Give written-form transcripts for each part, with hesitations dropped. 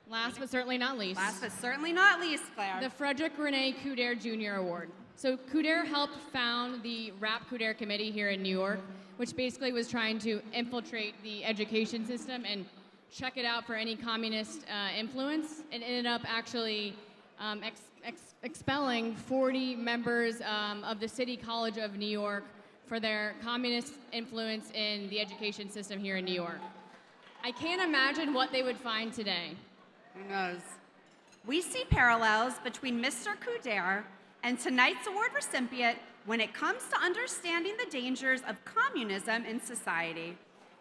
Last but certainly not least. Last but certainly not least, Claire. The Frederic Rene Coudert Jr. Award. So Coudert helped found the Rap Coudert Committee here in New York, which basically was trying to infiltrate the education system and check it out for any communist influence. It ended up actually expelling 40 members of the City College of New York for their communist influence in the education system here in New York. I can't imagine what they would find today. Who knows? We see parallels between Mr. Coudert and tonight's award recipient when it comes to understanding the dangers of communism in society.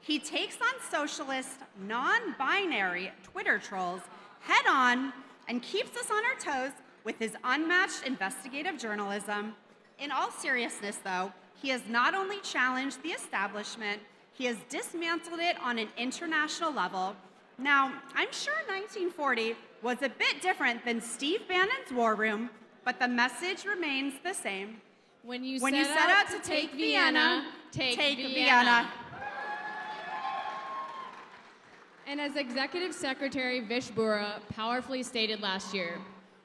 He takes on socialist, non-binary Twitter trolls head on and keeps us on our toes with his unmatched investigative journalism. In all seriousness, though, he has not only challenged the establishment, he has dismantled it on an international level. Now, I'm sure 1940 was a bit different than Steve Bannon's War Room, but the message remains the same. When you set out to take Vienna, take Vienna. And as Executive Secretary Vish Bura powerfully stated last year,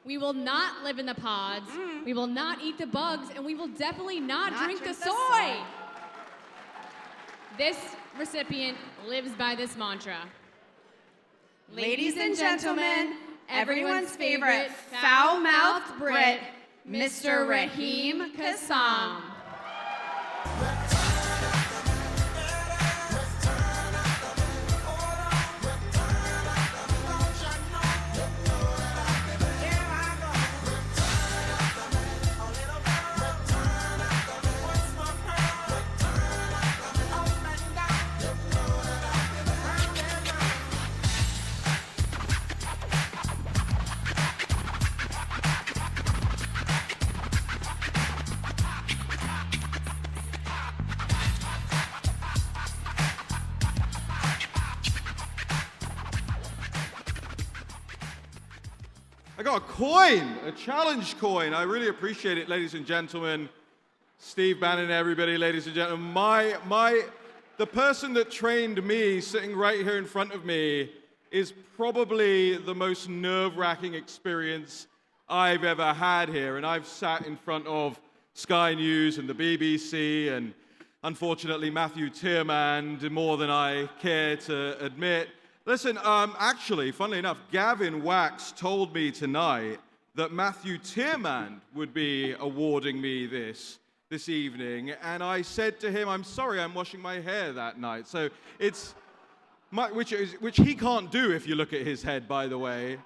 we will not live in the pods, we will not eat the bugs, and we will definitely not drink the soy. This recipient lives by this mantra. Ladies and gentlemen, everyone's favorite foul-mouthed Brit, Mr. Raheem Kassam. I got a coin, a challenge coin. I really appreciate it, ladies and gentlemen. Steve Bannon, everybody, ladies and gentlemen. The person that trained me, sitting right here in front of me, is probably the most nerve-wracking experience I've ever had here. And I've sat in front of Sky News and the BBC and, unfortunately, Matthew Tierman more than I care to admit. Listen, actually, funnily enough, Gavin Wax told me tonight that Matthew Tierman would be awarding me this evening, and I said to him, I'm sorry, I'm washing my hair that night. So it's, which he can't do if you look at his head, by the way.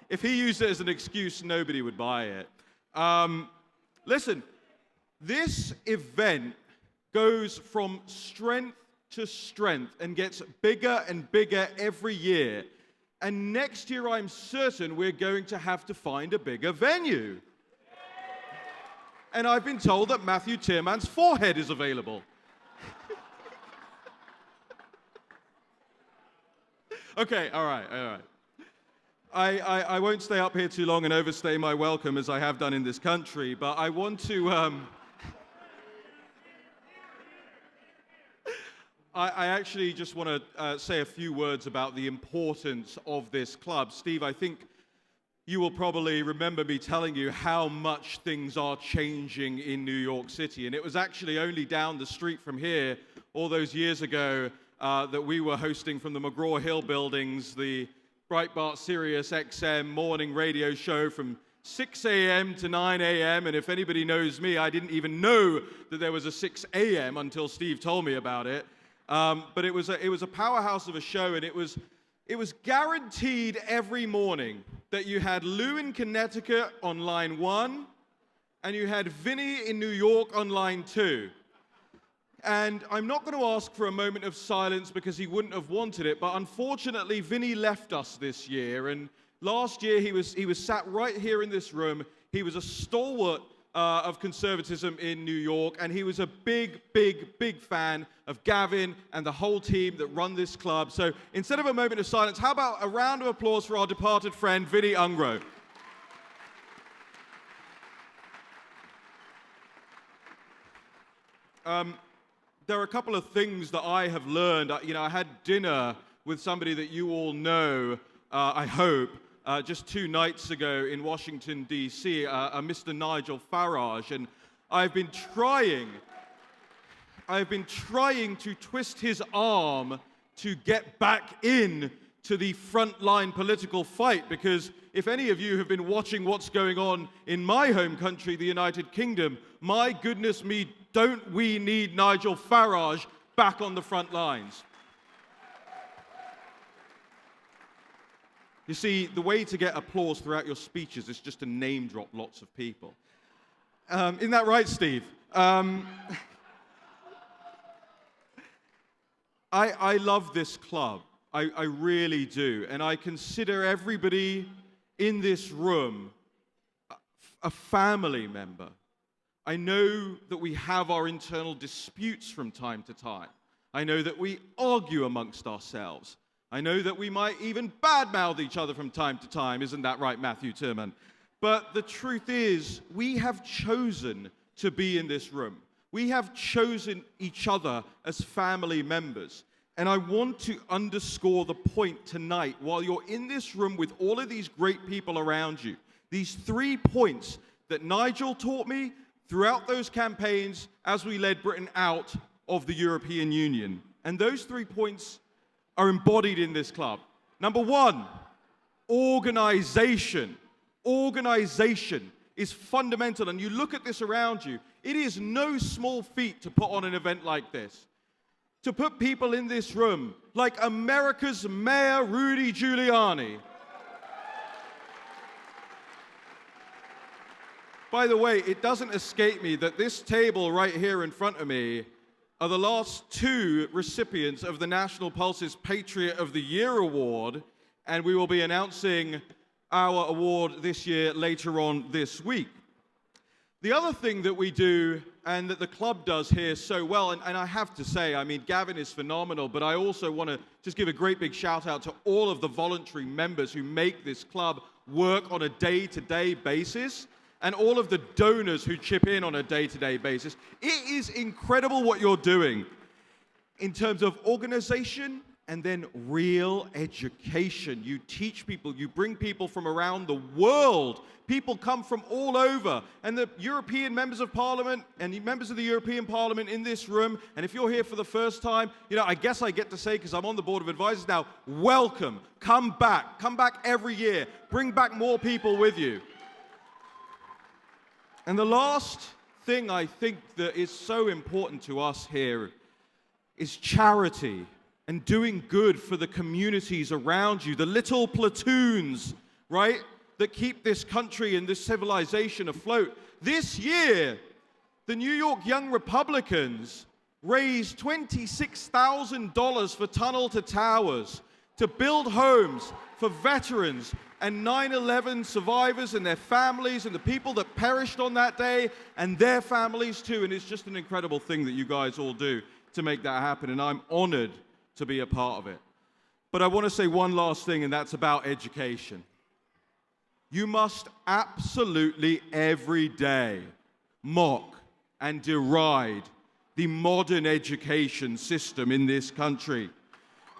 If he used it as an excuse, nobody would buy it. Listen, this event goes from strength to strength and gets bigger and bigger every year. And next year, I'm certain we're going to have to find a bigger venue. And I've been told that Matthew Tierman's forehead is available. Okay, all right. I won't stay up here too long and overstay my welcome as I have done in this country, but I want to... I actually just want to say a few words about the importance of this club. Steve, I think you will probably remember me telling you how much things are changing in New York City. And it was actually only down the street from here all those years ago that we were hosting from the McGraw-Hill buildings the Breitbart Sirius XM morning radio show from 6 a.m. to 9 a.m. And if anybody knows me, I didn't even know that there was a 6 a.m. until Steve told me about it. But it was a powerhouse of a show, and it was guaranteed every morning that you had Lou in Connecticut on line 1, and you had Vinny in New York on line 2. And I'm not going to ask for a moment of silence because he wouldn't have wanted it, but unfortunately, Vinny left us this year. And last year, he was sat right here in this room. He was a stalwart of conservatism in New York, and he was a big, big, big fan of Gavin and the whole team that run this club. So instead of a moment of silence, how about a round of applause for our departed friend, Vinny Ungro. there are a couple of things that I have learned. I had dinner with somebody that you all know, I hope, just 2 nights ago in Washington, D.C., Mr. Nigel Farage, and I've been trying to twist his arm to get back in to the frontline political fight, because if any of you have been watching what's going on in my home country, the United Kingdom, my goodness me, don't we need Nigel Farage back on the front lines. You see, the way to get applause throughout your speeches is just to name drop lots of people. Isn't that right, Steve? I love this club. I really do. And I consider everybody in this room a family member. I know that we have our internal disputes from time to time. I know that we argue amongst ourselves. I know that we might even badmouth each other from time to time. Isn't that right, Matthew Tillman? But the truth is, we have chosen to be in this room. We have chosen each other as family members. And I want to underscore the point tonight, while you're in this room with all of these great people around you, these 3 points that Nigel taught me throughout those campaigns as we led Britain out of the European Union. And those 3 points are embodied in this club. Number 1, organization. Organization is fundamental, and you look at this around you, it is no small feat to put on an event like this. To put people in this room like America's Mayor Rudy Giuliani. By the way, it doesn't escape me that this table right here in front of me are the last 2 recipients of the National Pulse's Patriot of the Year Award, and we will be announcing our award this year later on this week. The other thing that we do, and that the club does here so well, and I have to say, I mean, Gavin is phenomenal, but I also want to just give a great big shout out to all of the voluntary members who make this club work on a day-to-day basis, and all of the donors who chip in on a day-to-day basis. It is incredible what you're doing in terms of organization and then real education. You teach people, you bring people from around the world. People come from all over, and the European members of Parliament and the members of the European Parliament in this room, and if you're here for the first time, I guess I get to say, because I'm on the Board of Advisors now, welcome, come back every year, bring back more people with you. And the last thing I think that is so important to us here is charity and doing good for the communities around you, the little platoons, right, that keep this country and this civilization afloat. This year, the New York Young Republicans raised $26,000 for Tunnel to Towers to build homes for veterans and 9/11 survivors and their families and the people that perished on that day and their families too. And it's just an incredible thing that you guys all do to make that happen, and I'm honored to be a part of it. But I want to say one last thing, and that's about education. You must absolutely every day mock and deride the modern education system in this country,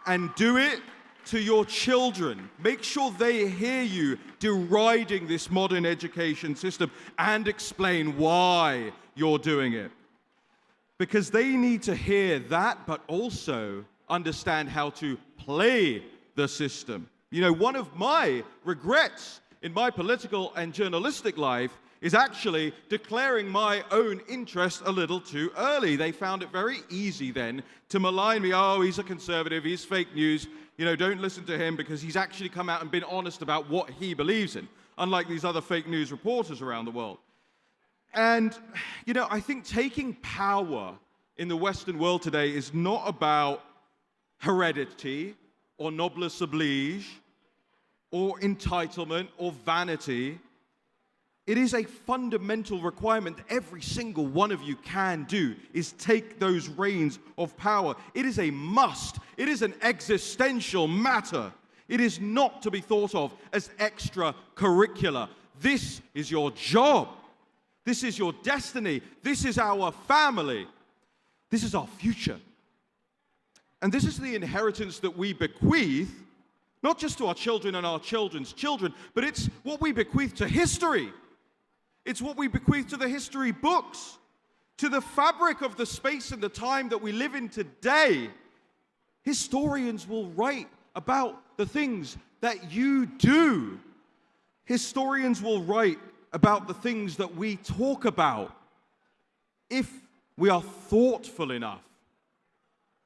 and do it to your children. Make sure they hear you deriding this modern education system and explain why you're doing it. Because they need to hear that, but also understand how to play the system. One of my regrets in my political and journalistic life is actually declaring my own interest a little too early. They found it very easy then to malign me. Oh, he's a conservative, he's fake news, don't listen to him, because he's actually come out and been honest about what he believes in, unlike these other fake news reporters around the world. And, I think taking power in the Western world today is not about heredity or noblesse oblige or entitlement or vanity. It is a fundamental requirement that every single one of you can do, is take those reins of power. It is a must. It is an existential matter. It is not to be thought of as extracurricular. This is your job. This is your destiny. This is our family. This is our future. And this is the inheritance that we bequeath, not just to our children and our children's children, but it's what we bequeath to history. It's what we bequeath to the history books, to the fabric of the space and the time that we live in today. Historians will write about the things that you do. Historians will write about the things that we talk about. If we are thoughtful enough,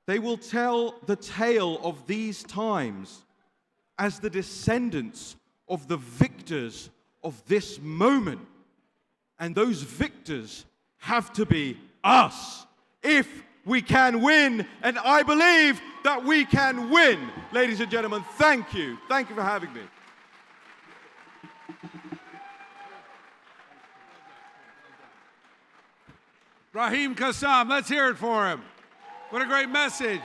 they will tell the tale of these times as the descendants of the victors of this moment. And those victors have to be us if we can win. And I believe that we can win. Ladies and gentlemen, thank you. Thank you for having me. Raheem Kassam, let's hear it for him. What a great message.